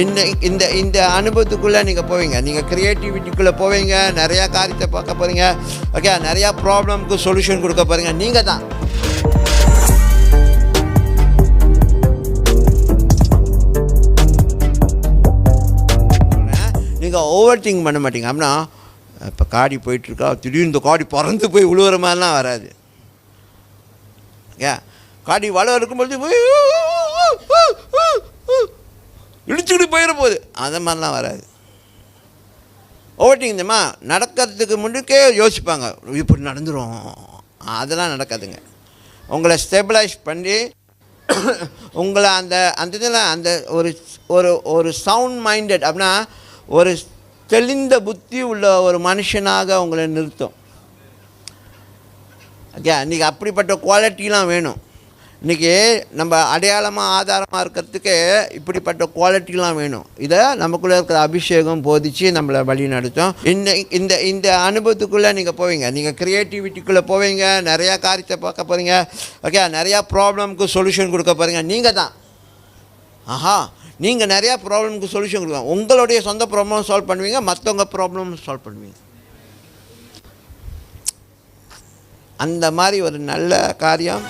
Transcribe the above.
இந்த இந்த இந்த அனுபவத்துக்குள்ளே நீங்கள் போவீங்க. நீங்கள் க்ரியேட்டிவிட்டிக்குள்ளே போவீங்க, நிறையா காரியத்தை பார்க்க போகிறீங்க. ஓகே, நிறையா ப்ராப்ளம்க்கு சொல்யூஷன் கொடுக்க போகிறீங்க. நீங்கள் தான் நீங்கள் ஓவர் திங்க் பண்ண மாட்டீங்க. அப்படின்னா இப்போ காடி போயிட்டுருக்கா, திடீர்னு இந்த காடி பறந்து போய் விழுவுற மாதிரிலாம் வராது. ஏன் காடி வளம் இருக்கும்பொழுது போய் இடிச்சுக்கிட்டு போயிட போகுது, அந்த மாதிரிலாம் வராது. ஓவர்டிங் இந்தமா நடக்கிறதுக்கு முன்னுக்கே யோசிப்பாங்க, இப்படி நடந்துடும், அதெல்லாம் நடக்காதுங்க. உங்களை ஸ்டெபிலைஸ் பண்ணி உங்களை அந்த அந்த இதில் அந்த ஒரு ஒரு ஒரு சவுண்ட் மைண்டட் அப்படின்னா ஒரு தெளிந்த புத்தி உள்ள ஒரு மனுஷனாக உங்களை நிறுத்தும். ஓகே, இன்றைக்கி அப்படிப்பட்ட குவாலிட்டிலாம் வேணும். இன்றைக்கி நம்ம அடையாளமாக ஆதாரமாக இருக்கிறதுக்கு இப்படிப்பட்ட குவாலிட்டிலாம் வேணும். இதை நமக்குள்ளே இருக்கிற அபிஷேகம் போதிச்சு நம்மளை வழி நடத்தும். இந்த இந்த இந்த அனுபவத்துக்குள்ளே நீங்கள் போவீங்க. நீங்கள் க்ரியேட்டிவிட்டிக்குள்ளே போவீங்க, நிறையா காரியத்தை பார்க்க போகிறீங்க. ஓகே, நிறையா ப்ராப்ளம்க்கு சொல்யூஷன் கொடுக்க போகிறீங்க. நீங்கள் தான் நீங்கள் நிறையா ப்ராப்ளம்க்கு சொல்யூஷன் கொடுங்க. உங்களுடைய சொந்த ப்ராப்ளம் சால்வ் பண்ணுவீங்க, மற்றவங்க ப்ராப்ளம் சால்வ் பண்ணுவீங்க. அந்த மாதிரி ஒரு நல்ல காரியம்